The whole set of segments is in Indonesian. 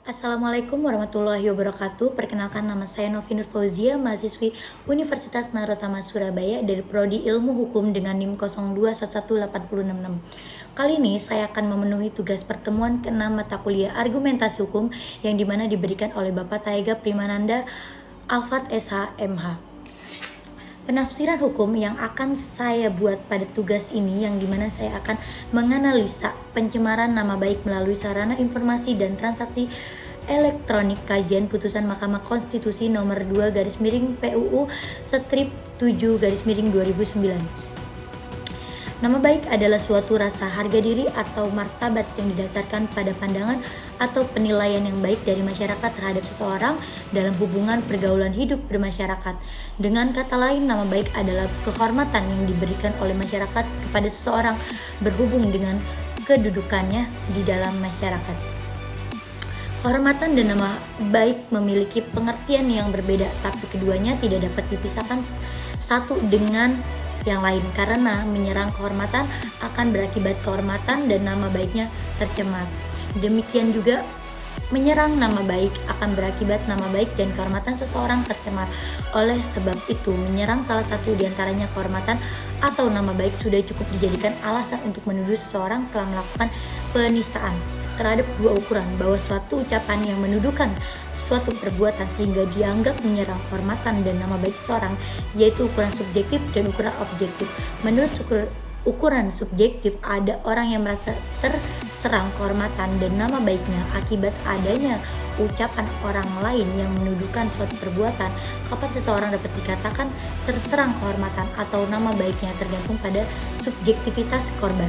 Assalamualaikum warahmatullahi wabarakatuh. Perkenalkan, nama saya Novi Nur Fauzia, mahasiswi Universitas Narotama Surabaya dari Prodi Ilmu Hukum dengan NIM 02118066. Kali ini saya akan memenuhi tugas pertemuan ke-6 mata kuliah Argumentasi Hukum yang dimana diberikan oleh Bapak Taiga Primananda Alfat SH MH. Penafsiran hukum yang akan saya buat pada tugas ini yang dimana saya akan menganalisa pencemaran nama baik melalui sarana informasi dan transaksi elektronik kajian putusan Mahkamah Konstitusi nomor 2/PUU strip 7/2009. Nama baik adalah suatu rasa harga diri atau martabat yang didasarkan pada pandangan atau penilaian yang baik dari masyarakat terhadap seseorang dalam hubungan pergaulan hidup bermasyarakat. Dengan kata lain, nama baik adalah kehormatan yang diberikan oleh masyarakat kepada seseorang berhubung dengan kedudukannya di dalam masyarakat. Kehormatan dan nama baik memiliki pengertian yang berbeda, tapi keduanya tidak dapat dipisahkan satu dengan yang lain karena menyerang kehormatan akan berakibat kehormatan dan nama baiknya tercemar. Demikian juga menyerang nama baik akan berakibat nama baik dan kehormatan seseorang tercemar. Oleh sebab itu, menyerang salah satu di antaranya kehormatan atau nama baik sudah cukup dijadikan alasan untuk menuduh seseorang telah melakukan penistaan terhadap dua ukuran, bahwa suatu ucapan yang menuduhkan suatu perbuatan sehingga dianggap menyerang kehormatan dan nama baik seseorang, yaitu ukuran subjektif dan ukuran objektif. Menurut ukuran subjektif, ada orang yang merasa terserang kehormatan dan nama baiknya akibat adanya ucapan orang lain yang menuduhkan suatu perbuatan. Kapan seseorang dapat dikatakan terserang kehormatan atau nama baiknya tergantung pada subjektivitas korban,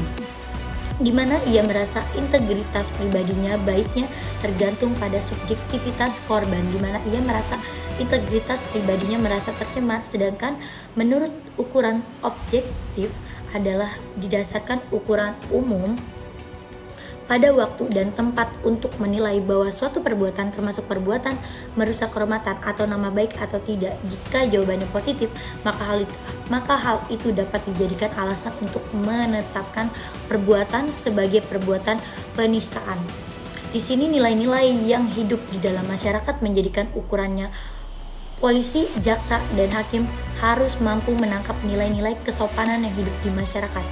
di mana ia merasa integritas pribadinya baiknya tergantung pada subjektivitas korban, di mana ia merasa integritas pribadinya merasa tercemar. Sedangkan menurut ukuran objektif adalah didasarkan ukuran umum pada waktu dan tempat untuk menilai bahwa suatu perbuatan termasuk perbuatan merusak kehormatan atau nama baik atau tidak. Jika jawabannya positif, maka hal itu dapat dijadikan alasan untuk menetapkan perbuatan sebagai perbuatan penistaan. Di sini nilai-nilai yang hidup di dalam masyarakat menjadikan ukurannya. Polisi, jaksa, dan hakim harus mampu menangkap nilai-nilai kesopanan yang hidup di masyarakat.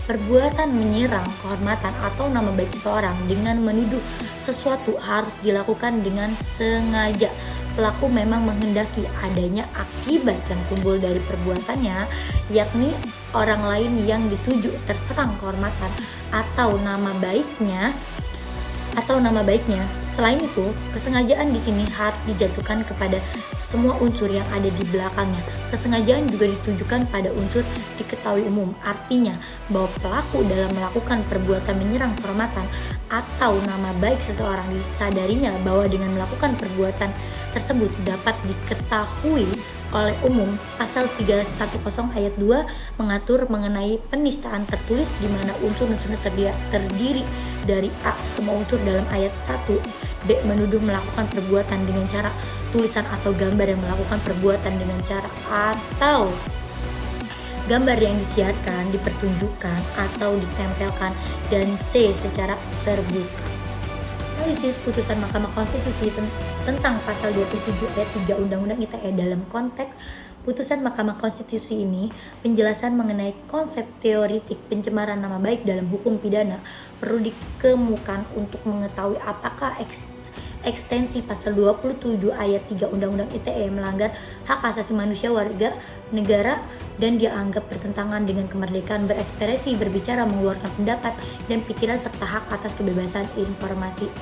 Perbuatan menyerang kehormatan atau nama baik seseorang dengan menuduh sesuatu harus dilakukan dengan sengaja. Pelaku memang menghendaki adanya akibat yang timbul dari perbuatannya, yakni orang lain yang dituju terserang kehormatan atau nama baiknya. Selain itu, kesengajaan di sini harus dijatuhkan kepada semua unsur yang ada di belakangnya. Kesengajaan juga ditujukan pada unsur diketahui umum, artinya bahwa pelaku dalam melakukan perbuatan menyerang kehormatan atau nama baik seseorang disadarinya bahwa dengan melakukan perbuatan tersebut dapat diketahui oleh umum. Pasal 310 ayat 2 mengatur mengenai penistaan tertulis, di mana unsur-unsurnya terdiri dari A. Semua unsur dalam ayat 1. B. Menuduh melakukan perbuatan dengan cara tulisan atau gambar yang melakukan perbuatan dengan cara atau gambar yang disiarkan, dipertunjukkan, atau ditempelkan. Dan C. Secara terbuka. Analisis putusan Mahkamah Konstitusi tentang pasal 27 ayat 3 Undang-Undang ITE dalam konteks putusan Mahkamah Konstitusi ini, penjelasan mengenai konsep teoritik pencemaran nama baik dalam hukum pidana perlu dikemukakan untuk mengetahui apakah ekstensi pasal 27 ayat 3 Undang-Undang ITE melanggar hak asasi manusia warga negara dan dianggap bertentangan dengan kemerdekaan berekspresi, berbicara, mengeluarkan pendapat, dan pikiran serta hak atas kebebasan informasi.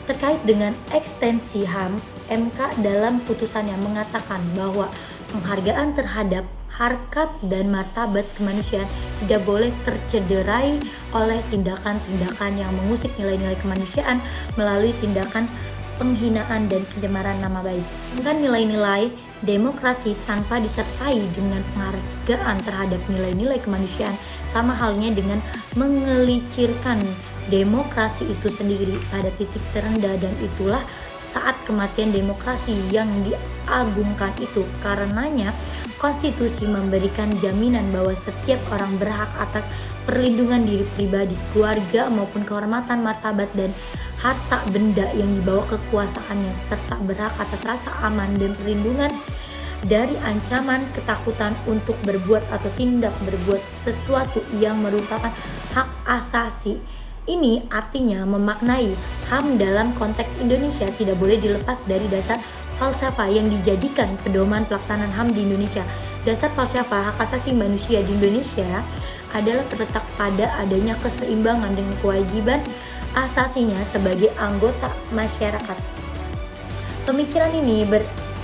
Terkait dengan ekstensi HAM, MK dalam putusannya mengatakan bahwa penghargaan terhadap harkat dan martabat kemanusiaan tidak boleh tercederai oleh tindakan-tindakan yang mengusik nilai-nilai kemanusiaan melalui tindakan penghinaan dan pencemaran nama baik. Bukan nilai-nilai demokrasi tanpa disertai dengan penghargaan terhadap nilai-nilai kemanusiaan, sama halnya dengan mengelicirkan demokrasi itu sendiri pada titik terendah, dan itulah saat kematian demokrasi yang diagungkan itu. Karenanya konstitusi memberikan jaminan bahwa setiap orang berhak atas perlindungan diri pribadi, keluarga maupun kehormatan, martabat, dan harta benda yang dibawa kekuasaannya, serta berhak atas rasa aman dan perlindungan dari ancaman ketakutan untuk berbuat atau tindak berbuat sesuatu yang merupakan hak asasi. Ini artinya memaknai HAM dalam konteks Indonesia tidak boleh dilepas dari dasar falsafah yang dijadikan pedoman pelaksanaan HAM di Indonesia. Dasar falsafah hak asasi manusia di Indonesia adalah terletak pada adanya keseimbangan dengan kewajiban asasinya sebagai anggota masyarakat. Pemikiran ini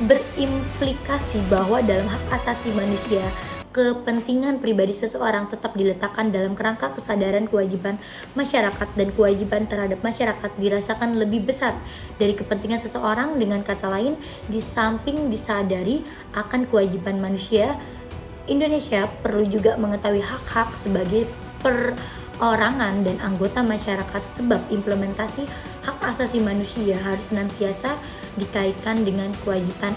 berimplikasi bahwa dalam hak asasi manusia, kepentingan pribadi seseorang tetap diletakkan dalam kerangka kesadaran kewajiban masyarakat, dan kewajiban terhadap masyarakat dirasakan lebih besar dari kepentingan seseorang. Dengan kata lain, di samping disadari akan kewajiban manusia, Indonesia perlu juga mengetahui hak-hak sebagai perorangan dan anggota masyarakat, sebab implementasi hak asasi manusia harus senantiasa dikaitkan dengan kewajiban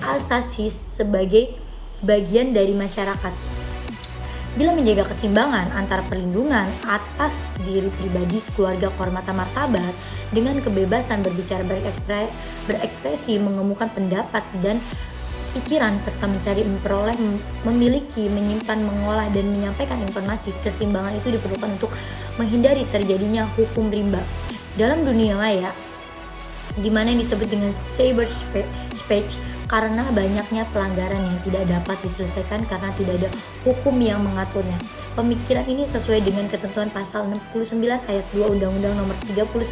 asasi sebagai bagian dari masyarakat. Bila menjaga keseimbangan antara perlindungan atas diri pribadi, keluarga, kehormatan, martabat, dengan kebebasan berbicara, berekspresi, mengemukakan pendapat dan pikiran, serta mencari, memperoleh, memiliki, menyimpan, mengolah, dan menyampaikan informasi, keseimbangan itu diperlukan untuk menghindari terjadinya hukum rimba dalam dunia maya, di mana disebut dengan cyberspace, karena banyaknya pelanggaran yang tidak dapat diselesaikan karena tidak ada hukum yang mengaturnya. Pemikiran ini sesuai dengan ketentuan pasal 69 ayat 2 Undang-Undang Nomor 39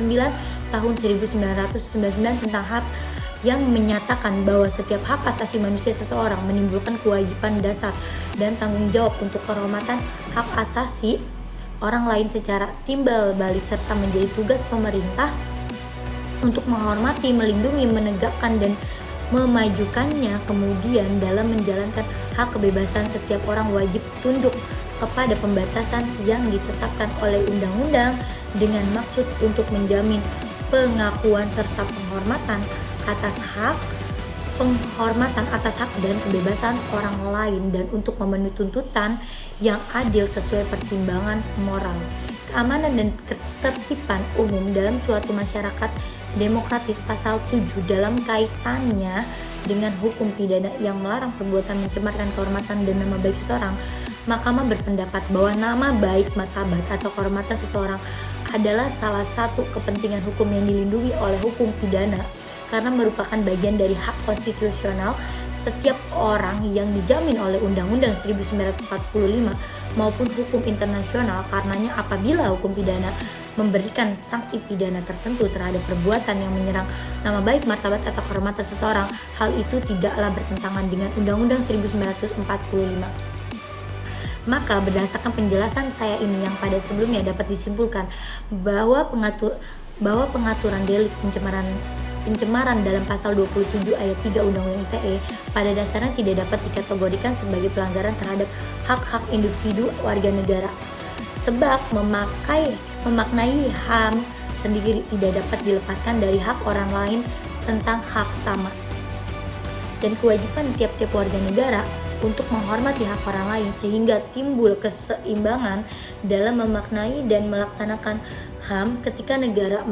Tahun 1999 tentang HAM, yang menyatakan bahwa setiap hak asasi manusia seseorang menimbulkan kewajiban dasar dan tanggung jawab untuk kehormatan hak asasi orang lain secara timbal balik, serta menjadi tugas pemerintah untuk menghormati, melindungi, menegakkan, dan memajukannya. Kemudian dalam menjalankan hak kebebasan, setiap orang wajib tunduk kepada pembatasan yang ditetapkan oleh undang-undang dengan maksud untuk menjamin pengakuan serta penghormatan atas hak dan kebebasan orang lain, dan untuk memenuhi tuntutan yang adil sesuai pertimbangan moral, keamanan, dan ketertiban umum dalam suatu masyarakat demokratis. Pasal 7 dalam kaitannya dengan hukum pidana yang melarang perbuatan mencemarkan kehormatan dan nama baik seseorang, Mahkamah berpendapat bahwa nama baik, martabat, atau kehormatan seseorang adalah salah satu kepentingan hukum yang dilindungi oleh hukum pidana karena merupakan bagian dari hak konstitusional setiap orang yang dijamin oleh Undang-Undang 1945 maupun hukum internasional. Karenanya apabila hukum pidana memberikan sanksi pidana tertentu terhadap perbuatan yang menyerang nama baik, martabat, atau kehormatan seseorang, hal itu tidaklah bertentangan dengan Undang-Undang 1945. Maka berdasarkan penjelasan saya ini yang pada sebelumnya, dapat disimpulkan bahwa pengaturan delik pencemaran dalam pasal 27 ayat 3 Undang-Undang ITE pada dasarnya tidak dapat dikategorikan sebagai pelanggaran terhadap hak-hak individu warga negara, sebab memaknai HAM sendiri tidak dapat dilepaskan dari hak orang lain tentang hak sama dan kewajiban tiap-tiap warga negara untuk menghormati hak orang lain, sehingga timbul keseimbangan dalam memaknai dan melaksanakan HAM ketika negara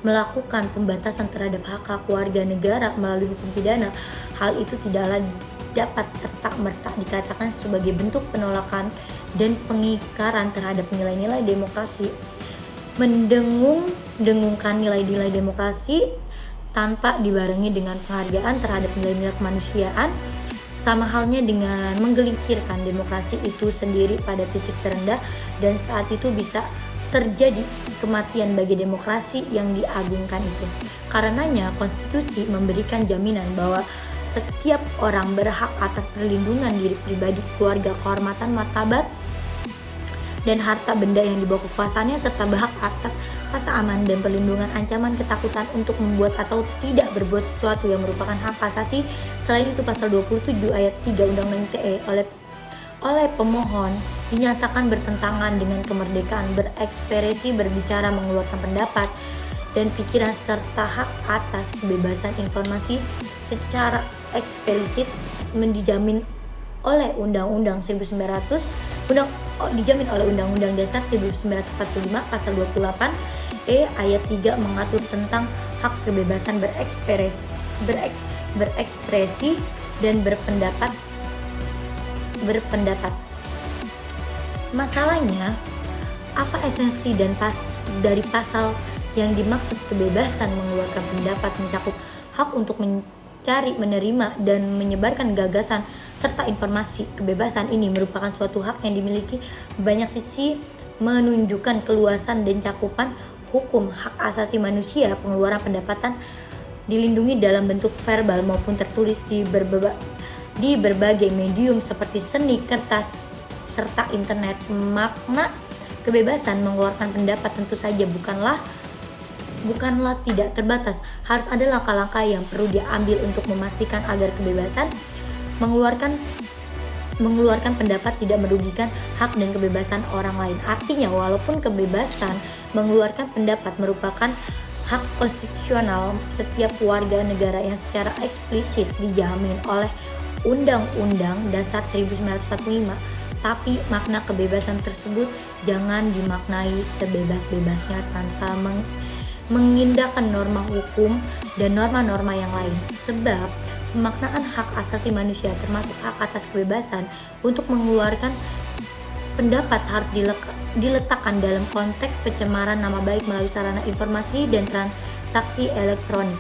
melakukan pembatasan terhadap hak-hak warga negara melalui hukum pidana. Hal itu tidaklah dapat serta-merta dikatakan sebagai bentuk penolakan dan pengingkaran terhadap nilai-nilai demokrasi. Mendengungkan nilai-nilai demokrasi tanpa dibarengi dengan penghargaan terhadap nilai-nilai kemanusiaan, sama halnya dengan menggelincirkan demokrasi itu sendiri pada titik terendah, dan saat itu bisa terjadi kematian bagi demokrasi yang diagungkan itu. Karenanya konstitusi memberikan jaminan bahwa setiap orang berhak atas perlindungan diri pribadi, keluarga, kehormatan, martabat, dan harta benda yang dibawa kekuasaannya, serta berhak atas rasa aman dan perlindungan ancaman ketakutan untuk membuat atau tidak berbuat sesuatu yang merupakan hak asasi. Selain itu, pasal 27 ayat 3 Undang-Undang ITE oleh pemohon dinyatakan bertentangan dengan kemerdekaan berekspresi, berbicara, mengeluarkan pendapat dan pikiran, serta hak atas kebebasan informasi secara eksplisit dijamin oleh Undang-Undang dijamin oleh Undang-Undang Dasar 1945 Pasal 28 ayat 3 mengatur tentang hak kebebasan berekspresi dan berpendapat. Masalahnya, apa esensi dan dari pasal yang dimaksud kebebasan mengeluarkan pendapat mencakup hak untuk mencari, menerima, dan menyebarkan gagasan serta informasi. Kebebasan ini merupakan suatu hak yang dimiliki banyak sisi, menunjukkan keluasan dan cakupan hukum hak asasi manusia. Pengeluaran pendapatan dilindungi dalam bentuk verbal maupun tertulis di berbagai medium seperti seni, kertas, serta internet. Makna kebebasan mengeluarkan pendapat tentu saja bukanlah tidak terbatas. Harus ada langkah-langkah yang perlu diambil untuk memastikan agar kebebasan mengeluarkan pendapat tidak merugikan hak dan kebebasan orang lain. Artinya, walaupun kebebasan mengeluarkan pendapat merupakan hak konstitusional setiap warga negara yang secara eksplisit dijamin oleh Undang-Undang Dasar 1945, tapi makna kebebasan tersebut jangan dimaknai sebebas-bebasnya tanpa mengindahkan norma hukum dan norma-norma yang lain. Sebab pemaknaan hak asasi manusia termasuk hak atas kebebasan untuk mengeluarkan pendapat harus diletakkan dalam konteks pencemaran nama baik melalui sarana informasi dan transaksi elektronik.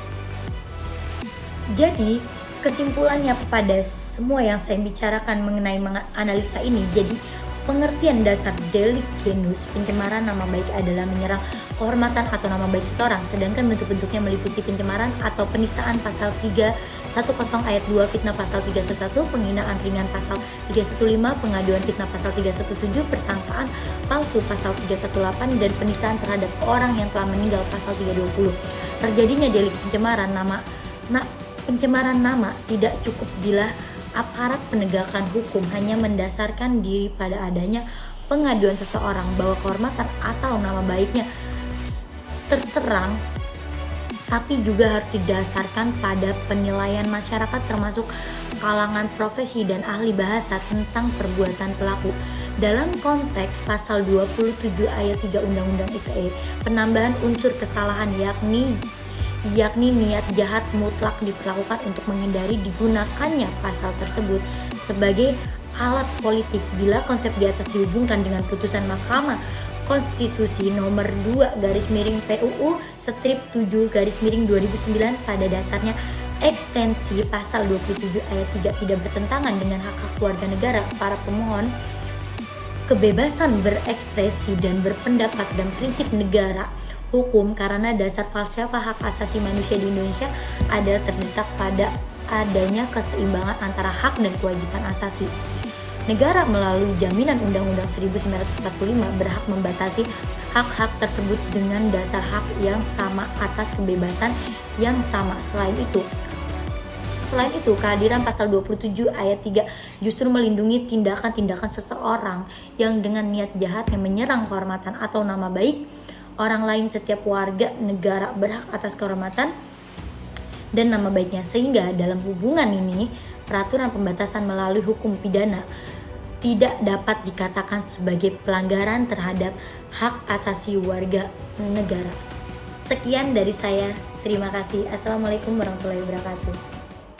Jadi, kesimpulannya pada semua yang saya bicarakan mengenai analisa ini, jadi pengertian dasar delik genus pencemaran nama baik adalah menyerang kehormatan atau nama baik seseorang, sedangkan bentuk-bentuknya meliputi pencemaran atau penistaan pasal 310 ayat 2, fitnah pasal 311, penghinaan ringan pasal 315, pengaduan fitnah pasal 317, persangkaan palsu pasal 318, dan penistaan terhadap orang yang telah meninggal pasal 320. Terjadinya delik pencemaran nama tidak cukup bila aparat penegakan hukum hanya mendasarkan diri pada adanya pengaduan seseorang bahwa kehormatan atau nama baiknya terserang, tapi juga harus didasarkan pada penilaian masyarakat termasuk kalangan profesi dan ahli bahasa tentang perbuatan pelaku. Dalam konteks pasal 27 ayat 3 Undang-Undang ITE, penambahan unsur kesalahan yakni niat jahat mutlak diperlakukan untuk menghindari digunakannya pasal tersebut sebagai alat politik bila konsep di atas dihubungkan dengan putusan Mahkamah Konstitusi nomor 2/PUU strip 7/2009. Pada dasarnya ekstensi pasal 27 ayat 3 tidak bertentangan dengan hak-hak warga negara para pemohon kebebasan berekspresi dan berpendapat dan prinsip negara hukum, karena dasar falsafah hak asasi manusia di Indonesia adalah terletak pada adanya keseimbangan antara hak dan kewajiban asasi. Negara melalui jaminan Undang-Undang 1945 berhak membatasi hak-hak tersebut dengan dasar hak yang sama atas kebebasan yang sama. Selain itu, kehadiran pasal 27 ayat 3 justru melindungi tindakan-tindakan seseorang yang dengan niat jahat yang menyerang kehormatan atau nama baik orang lain. Setiap warga negara berhak atas kehormatan dan nama baiknya, sehingga dalam hubungan ini peraturan pembatasan melalui hukum pidana tidak dapat dikatakan sebagai pelanggaran terhadap hak asasi warga negara. Sekian dari saya, terima kasih. Assalamualaikum warahmatullahi wabarakatuh.